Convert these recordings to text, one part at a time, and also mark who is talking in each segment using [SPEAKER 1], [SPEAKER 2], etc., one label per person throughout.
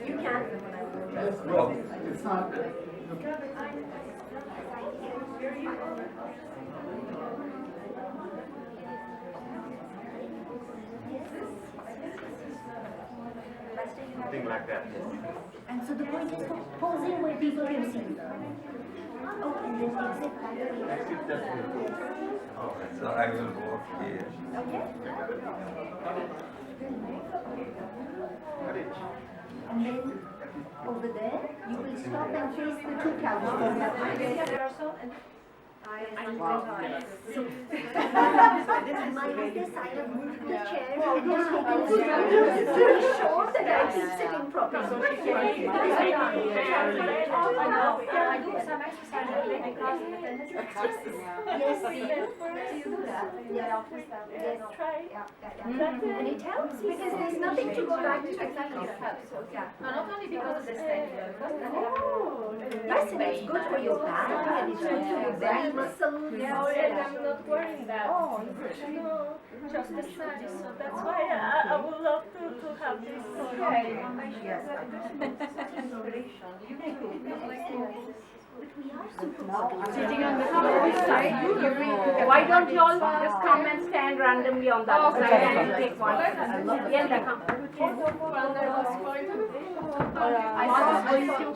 [SPEAKER 1] You can.
[SPEAKER 2] It's not.
[SPEAKER 3] Something like that.
[SPEAKER 1] And so the point is for posing where people can see. Oh, and then exit back.
[SPEAKER 3] Okay, so I will go here.
[SPEAKER 1] Okay. And then over there, you will stop and face the two cameras. So, minus this, I have moved the chair and just taken a stand to show that I can sit in properly. Yes, you do that. Yes, and it helps because there's nothing to go back to. Exactly, it helps. Yeah.
[SPEAKER 4] Not only because of this thing.
[SPEAKER 1] Yes, and it's good for your back and it's good for your belly muscles.
[SPEAKER 4] Yeah, and I'm not wearing that.
[SPEAKER 1] Oh,
[SPEAKER 4] No, just the study. So that's why I would love to have this.
[SPEAKER 1] okay. But we are supermodels.
[SPEAKER 5] Sitting on the side. Why don't you all just come and stand randomly on that side and take one? Yenda, come.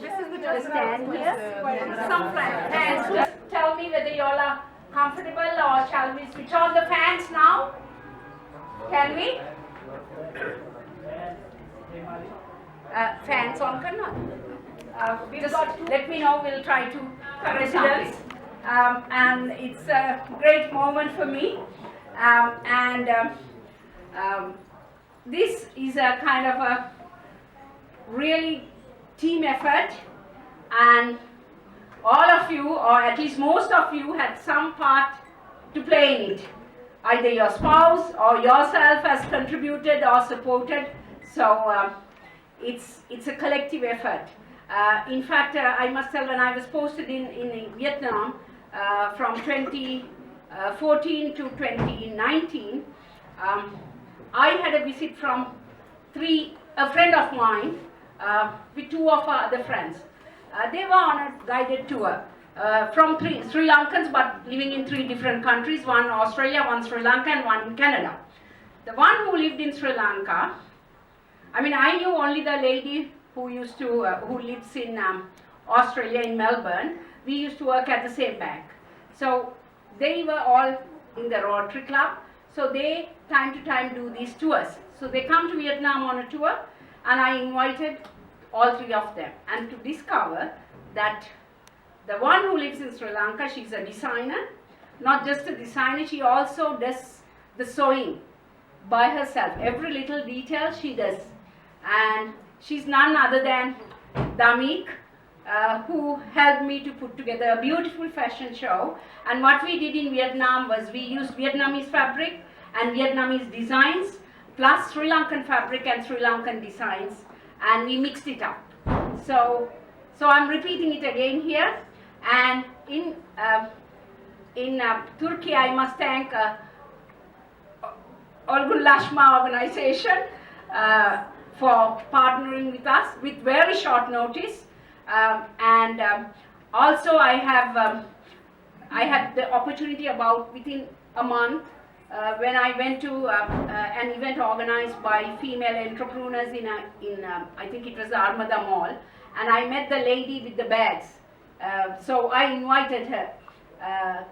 [SPEAKER 5] Just stand here. Some hands. Just tell me whether you all are comfortable or shall we switch on the fans now? Can we? Fans on karna? Just let me know, we'll try to residence. And it's a great moment for me. This is a kind of a really team effort, and all of you, or at least most of you, had some part to play in it. Either your spouse or yourself has contributed or supported. So it's a collective effort. In fact, I must tell, when I was posted in Vietnam from 2014 to 2019, I had a visit from a friend of mine with two of our other friends. They were on a guided tour from Sri Lankans, but living in 3 different countries, one Australia, one Sri Lanka, and one Canada. The one who lived in Sri Lanka, I mean, I knew only the lady who lives in Australia, in Melbourne. We used to work at the same bank. So they were all in the Rotary Club. So they, time to time, do these tours. So they come to Vietnam on a tour, and I invited all 3 of them. And to discover that the one who lives in Sri Lanka, she's a designer. Not just a designer, she also does the sewing by herself. Every little detail she does. And she's none other than Damik, who helped me to put together a beautiful fashion show. And what we did in Vietnam was we used Vietnamese fabric and Vietnamese designs, plus Sri Lankan fabric and Sri Lankan designs, and we mixed it up. So I'm repeating it again here. And in Turkey, I must thank Olgun Lashma organization for partnering with us with very short notice. Also I had the opportunity about within a month when I went to an event organized by female entrepreneurs in I think it was the Armada Mall, and I met the lady with the bags. So I invited her,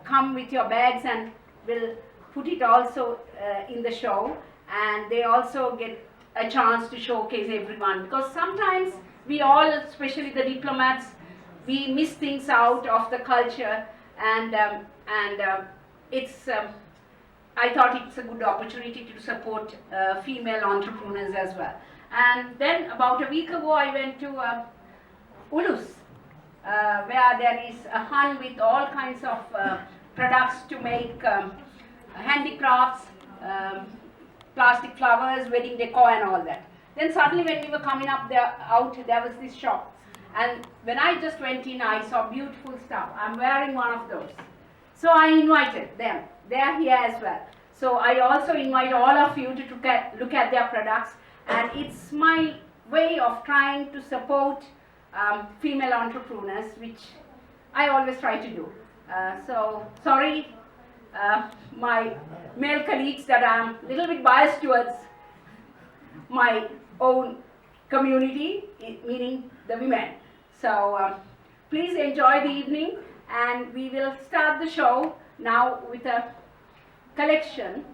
[SPEAKER 5] come with your bags and we'll put it also in the show, and they also get a chance to showcase everyone, because sometimes we all, especially the diplomats, we miss things out of the culture, and it's I thought it's a good opportunity to support female entrepreneurs as well. And then about a week ago I went to Ulus, where there is a hunt with all kinds of products to make handicrafts, plastic flowers, wedding decor and all that. Then suddenly when we were coming up there, there was this shop. And when I just went in, I saw beautiful stuff. I'm wearing one of those. So I invited them. They are here as well. So I also invite all of you to look at their products. And it's my way of trying to support female entrepreneurs, which I always try to do. So sorry, my male colleagues, that I'm a little bit biased towards my own community, meaning the women. So please enjoy the evening, and we will start the show now with a collection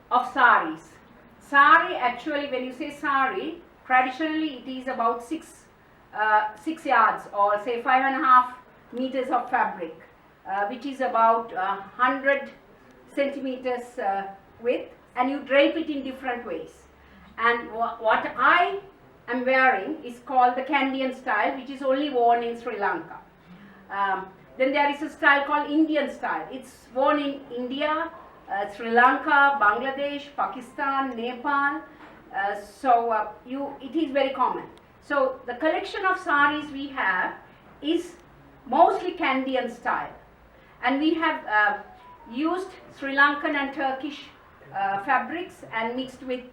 [SPEAKER 5] of saris. Sari, actually, when you say sari, traditionally it is about 6 yards, or say 5.5 meters of fabric, which is about 100 centimeters width, and you drape it in different ways. And what I am wearing is called the Candian style, which is only worn in Sri Lanka. Then there is a style called Indian style. It's worn in India, Sri Lanka, Bangladesh, Pakistan, Nepal. It is very common. So the collection of saris we have is mostly Candian style. And we have used Sri Lankan and Turkish fabrics and mixed with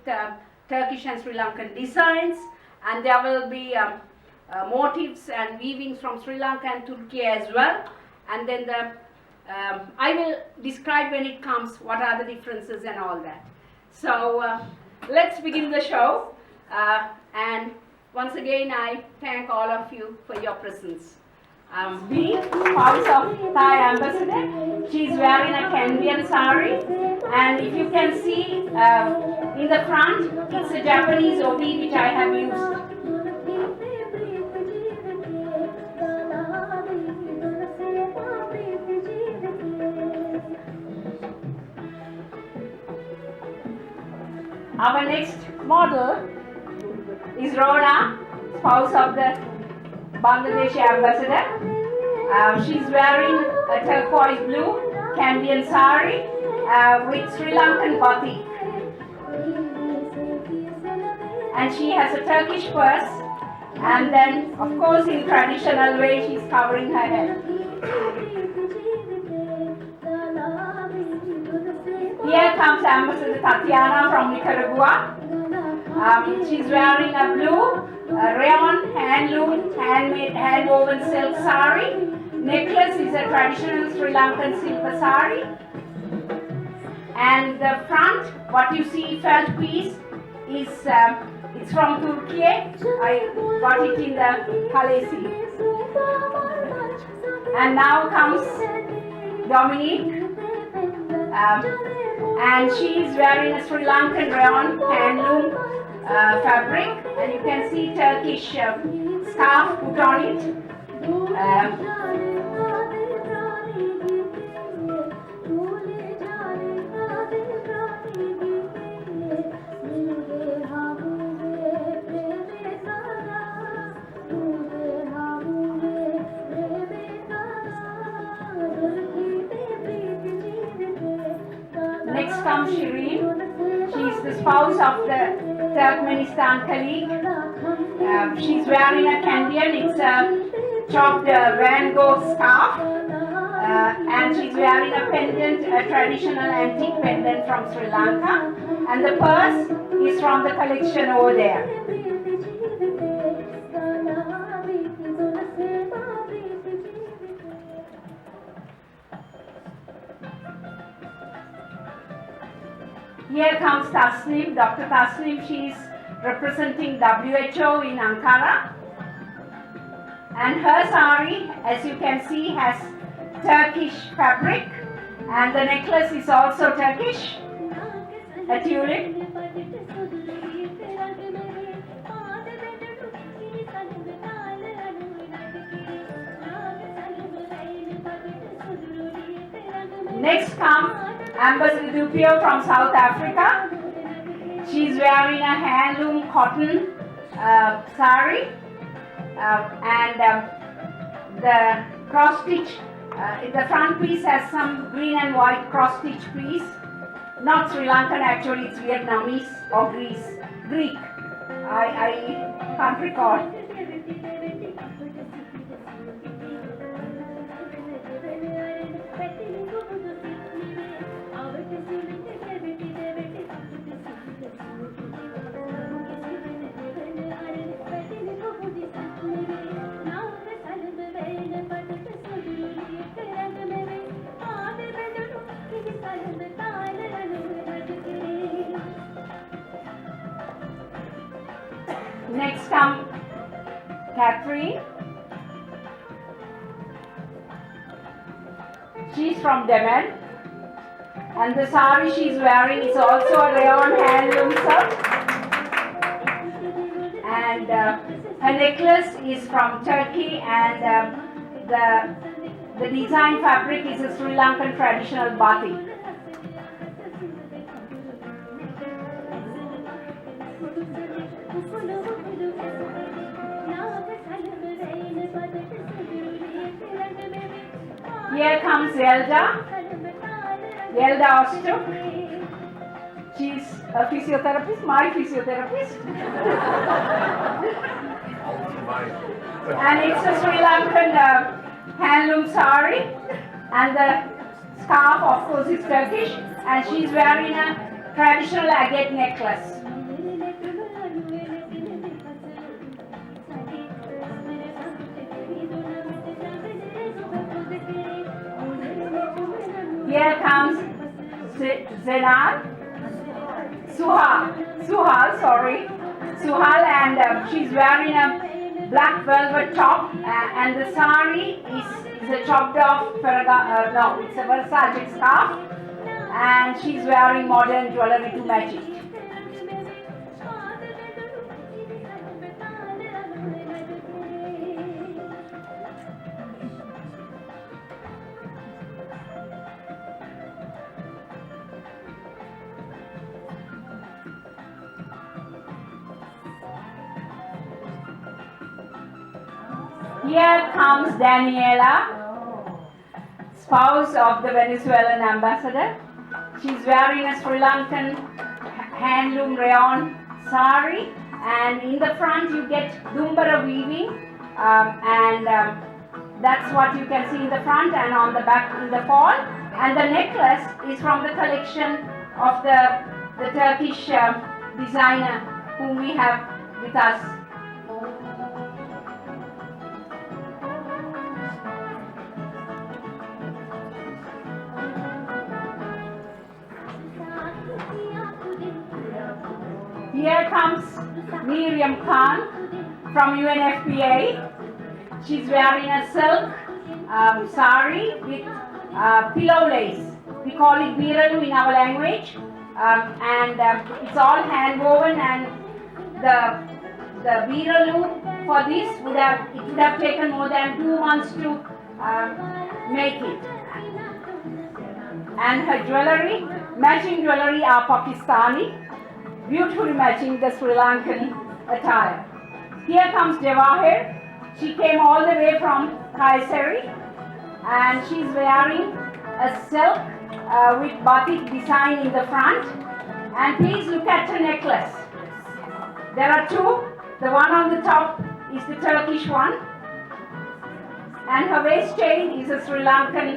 [SPEAKER 5] Turkish and Sri Lankan designs, and there will be motifs and weavings from Sri Lanka and Turkey as well. And then I will describe when it comes what are the differences and all that. So let's begin the show, and once again I thank all of you for your presence. Bee, spouse of Thai ambassador, she is wearing a Candian sari, and if you can see in the front, it's a Japanese obi which I have used. Our next model is Rona, spouse of the Bangladeshi ambassador. She's wearing a turquoise blue Candian sari with Sri Lankan batik. And she has a Turkish purse, and then of course in traditional way she's covering her head. Here comes Ambassador Tatiana from Nicaragua. She's wearing a blue rayon handloom, handmade, hand-woven silk sari. Necklace is a traditional Sri Lankan silver sari. And the front, what you see, felt piece, is it's from Turkey. I got it in the Kalesi. And now comes Dominique. And she is wearing a Sri Lankan rayon handloom fabric, and you can see Turkish scarf put on it. Next comes Shireen. She's the spouse of the Turkmenistan colleague. She's wearing a Candian, it's a chopped Van Gogh scarf, and she's wearing a pendant, a traditional antique pendant from Sri Lanka, and the purse is from the collection over there. Here comes Tasnim, Dr. Tasnim. She is representing WHO in Ankara. And her sari, as you can see, has Turkish fabric, and the necklace is also Turkish, a tulip. Next comes Ambassador Dupio from South Africa. She's wearing a handloom cotton sari, and the cross stitch, the front piece has some green and white cross stitch piece. Not Sri Lankan, actually it's Vietnamese or Greek. I can't recall. Next come Catherine. She's from Yemen, and the sari she's wearing is also a rayon handloom silk, and her necklace is from Turkey, and the design fabric is a Sri Lankan traditional batik. Here comes Yelda Ostuk. She's a physiotherapist, my physiotherapist. And it's a Sri Lankan handloom sari, and the scarf of course is Turkish, and she's wearing a traditional agate necklace. Here comes Suhal, and she's wearing a black velvet top, and the sari is a chopped off it's a Versace scarf, and she's wearing modern jewelry to match it. Here comes Daniela, spouse of the Venezuelan ambassador. She's wearing a Sri Lankan handloom rayon sari, and in the front you get Dumbara weaving, and that's what you can see in the front, and on the back in the fall. And the necklace is from the collection of the Turkish designer whom we have with us. Here comes Miriam Khan from UNFPA. She's wearing a silk sari with pillow lace. We call it biralu in our language, and it's all hand woven, and the biralu for this would have taken more than 2 months to make it. And her jewelry, matching jewelry, are Pakistani, beautifully matching the Sri Lankan attire. Here comes Jawahir. She came all the way from Kayseri, and she's wearing a silk with batik design in the front. And please look at her necklace. There are two. The one on the top is the Turkish one, and her waist chain is a Sri Lankan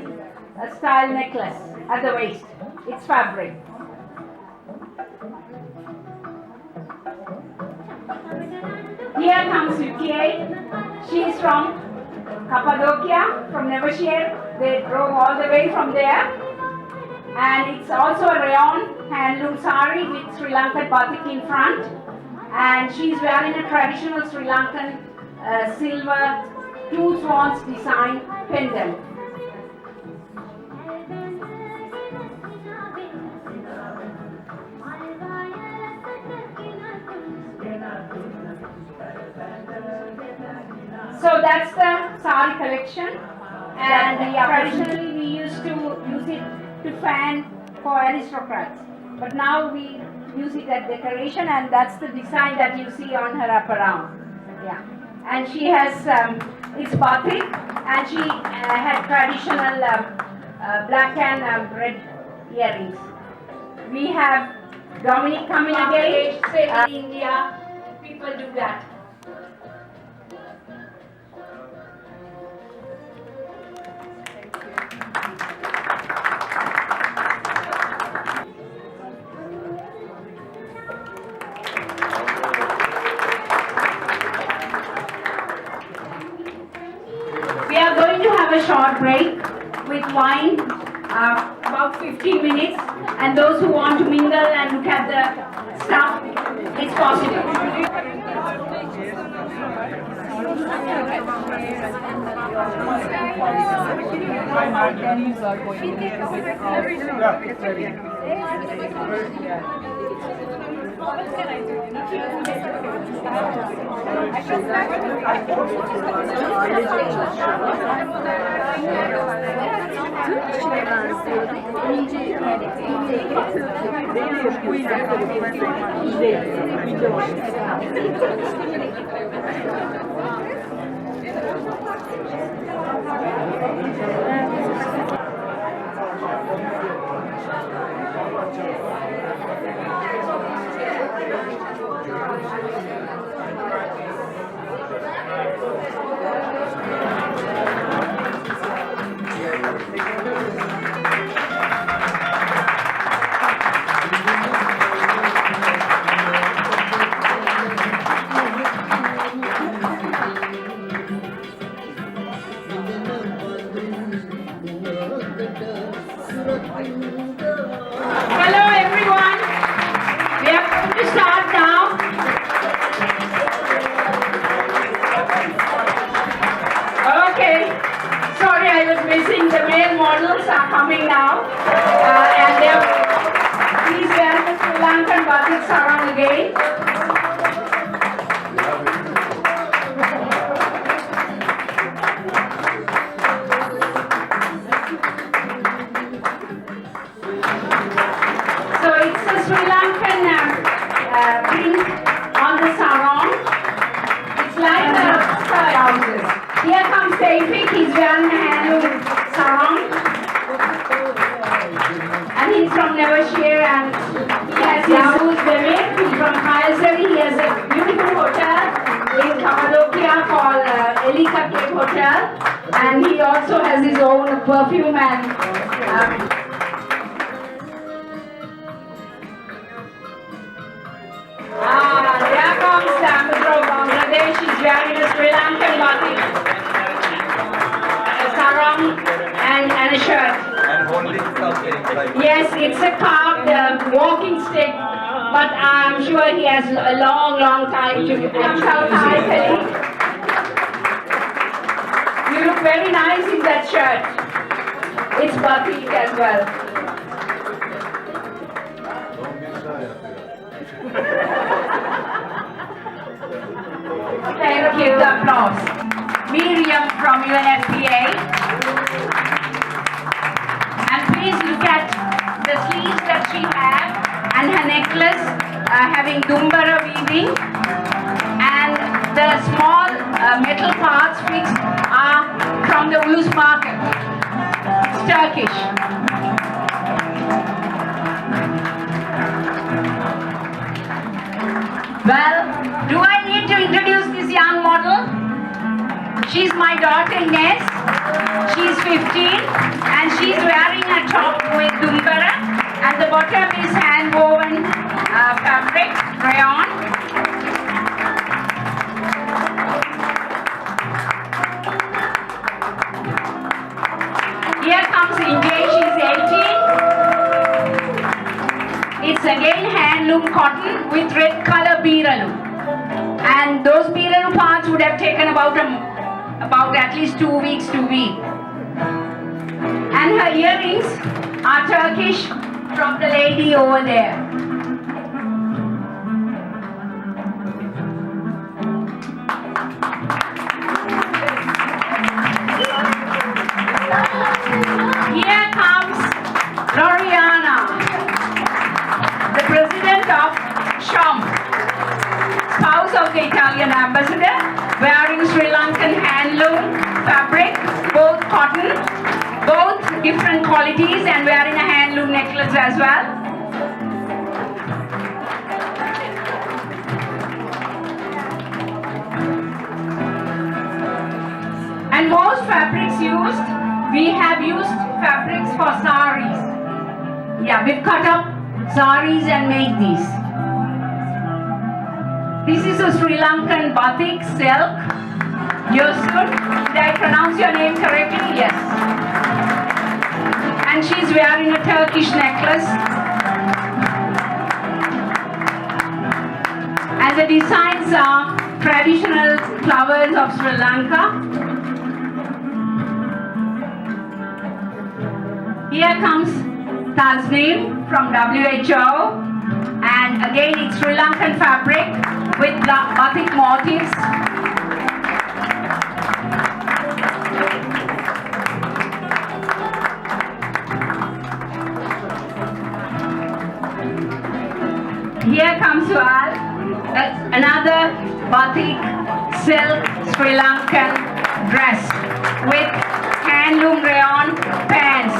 [SPEAKER 5] style necklace at the waist. It's fabric. Here comes Yukiei. She is from Cappadocia, from Nevşehir. They drove all the way from there. And it's also a rayon handloom sari with Sri Lankan batik in front. And she's wearing a traditional Sri Lankan silver 2 swans design pendant. So that's the sari collection, and traditionally we used to use it to fan for aristocrats, but now we use it as decoration, and that's the design that you see on her apparel. Yeah, and she has it's batik, and she had traditional black and red earrings. We have Dominic coming again.
[SPEAKER 4] In India, people
[SPEAKER 5] people do that. We are going to have a short break with wine, about 15 minutes, and those who want to mingle and look at the stuff, it's possible.
[SPEAKER 2] My martinis are going to be
[SPEAKER 5] Hello everyone, we are going to start now. Okay, sorry I was missing, the male models are coming now. And please wear the Sri Lankan batik sarong again. So it's a Sri Lankan print on the sarong. It's like the trousers. Here comes Defi, he's wearing a handloom sarong. And he's from Nevershare and he has his He's from Kayasari. He has a beautiful hotel in Cappadocia called Elika Cape Hotel. And he also has his own perfume and there comes the ambassador of Bangladesh. He's wearing a Sri Lankan batik, a sarong and a shirt.
[SPEAKER 3] And holding something like
[SPEAKER 5] Yes, it's a carved walking stick, but I'm sure he has a long time to You look very nice in that shirt. It's batik as well. Thank you, the applause. Miriam from UNFPA. And please look at the sleeves that she has and her necklace having dumbara weaving. And the small metal parts fixed are from the Ulus market. It's Turkish. Well, do I need to introduce this young model? She's my daughter Ines. She's 15 and she's wearing a top with dumbara and the bottom is hand woven fabric, rayon. Here comes India, she's 18. It's again handloom cotton with red color beeralu. And those beeralu parts would have taken about at least 2 weeks to weave. And her earrings are Turkish from the lady over there. Here comes Loriana, the president of SHOM, spouse of the Italian ambassador, wearing Sri Lankan handloom fabric, both cotton, both different qualities, and wearing a handloom necklace as well. most fabrics used, we have used fabrics for saris. Yeah, we've cut up saris and made these. This is a Sri Lankan batik silk. Yusuf, did I pronounce your name correctly? Yes. And she's wearing a Turkish necklace. And the designs are traditional flowers of Sri Lanka. Here comes Tasneem from WHO. And again, it's Sri Lankan fabric with batik motifs. Here comes Wal. That's another batik silk Sri Lankan dress with handloom rayon pants.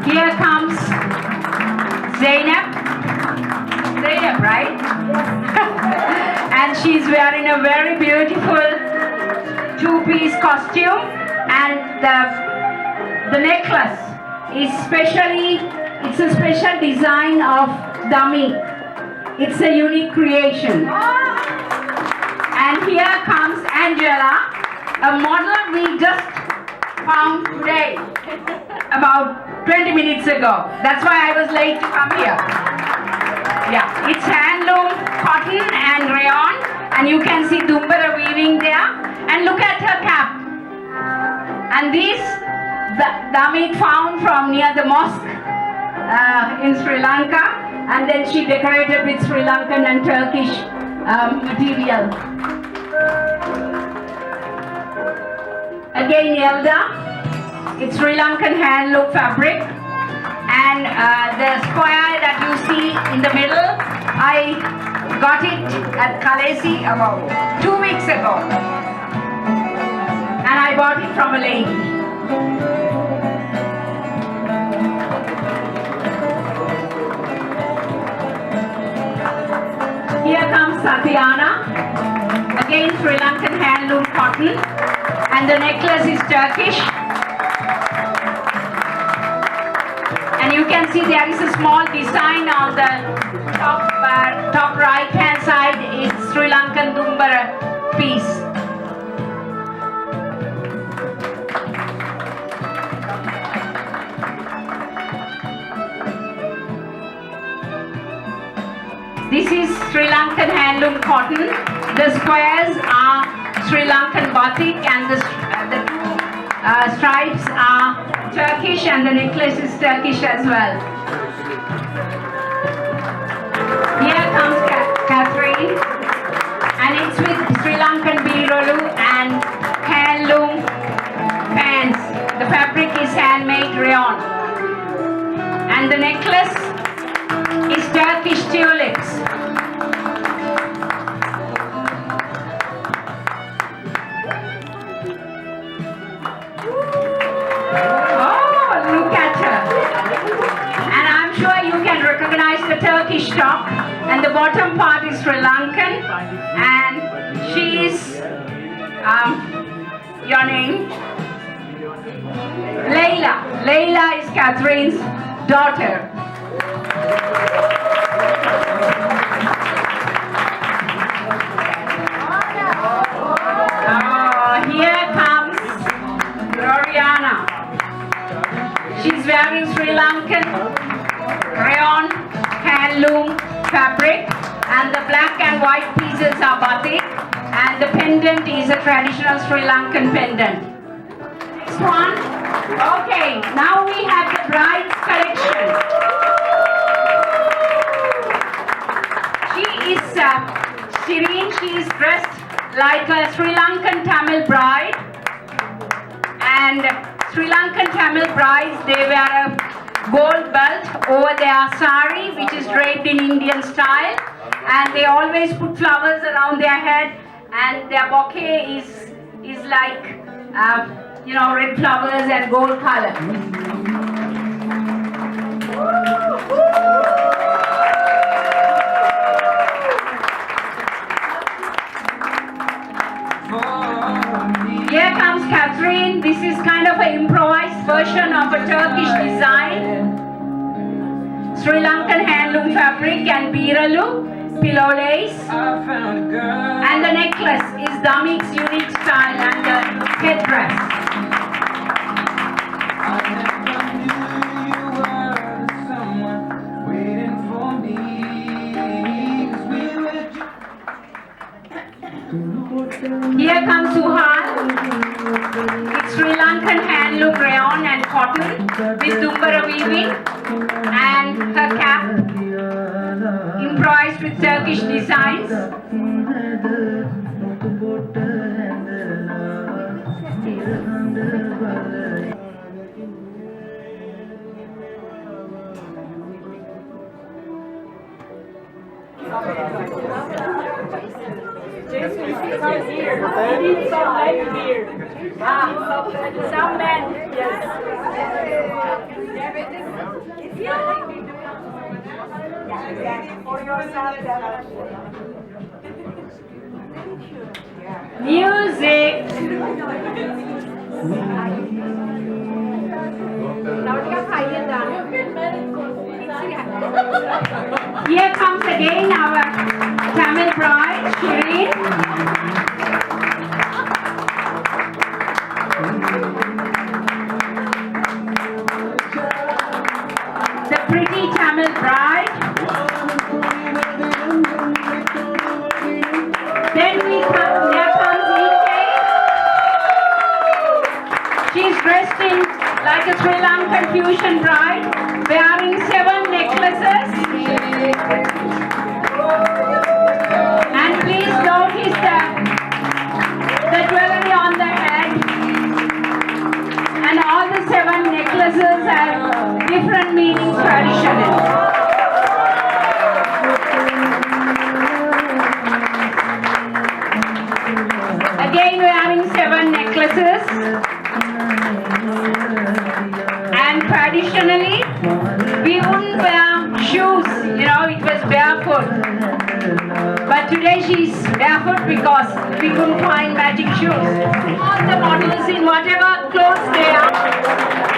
[SPEAKER 5] Here comes Zainab. Zainab, right? And she's wearing a very beautiful two-piece costume, and the necklace is it's a special design of dummy. It's a unique creation. And here comes Angela, a model we just found today, about 20 minutes ago. That's why I was late to come here. Yeah, it's handloom, cotton and rayon, and you can see Dumbara weaving there. And look at her cap. And these, the dummy found from near the mosque in Sri Lanka, and then she decorated with Sri Lankan and Turkish material. Again, Yelda, it's Sri Lankan handloom fabric, and the square that you see in the middle, I got it at Kalesi about 2 weeks ago. And I bought it from a lady. Here comes Satyana, again Sri Lankan handloom cotton, and the necklace is Turkish. And you can see there is a small design on the top right hand side. It's Sri Lankan Dumbara piece. This is Sri Lankan handloom cotton. The squares are Sri Lankan batik, and the two stripes are Turkish, and the necklace is Turkish as well. Here comes Catherine, and it's with Sri Lankan birolu and handloom pants. The fabric is handmade rayon, and the necklace is Turkish tulips. Oh, look at her. And I'm sure you can recognize the Turkish top, and the bottom part is Sri Lankan, and she is, your name? Layla. Layla is Catherine's daughter. Here comes Gloriana. She's wearing Sri Lankan rayon handloom fabric, and the black and white pieces are batik, and the pendant is a traditional Sri Lankan pendant. Next one. Okay, now we have the bride's collection. She is Shireen. She is dressed like a Sri Lankan Tamil bride, and Sri Lankan Tamil brides, they wear a gold belt over their sari, which is draped in Indian style, and they always put flowers around their head, and their bouquet is like red flowers and gold color. Turkish design, Sri Lankan handloom fabric and biralu, pillow lace. And the necklace is Damik's unique style and the headdress. Here comes Suhan. It's Sri Lankan handloom rayon and cotton with dumbara weaving, and her cap improvised with Turkish designs.
[SPEAKER 4] Come here. We need some men here. Some men, yes. For yourself,
[SPEAKER 5] Music. Here comes again our Tamil bride, Shireen. The pretty Tamil bride. Then there comes Ike. She's dressed in like a Sri Lankan fusion bride, wearing 7 necklaces. And please notice the jewelry on the head. And all the 7 necklaces have different meanings traditionally. Again wearing 7 necklaces, and traditionally we wouldn't wear shoes, it was barefoot, but today she's barefoot because we couldn't find magic shoes. All the models in whatever clothes they are.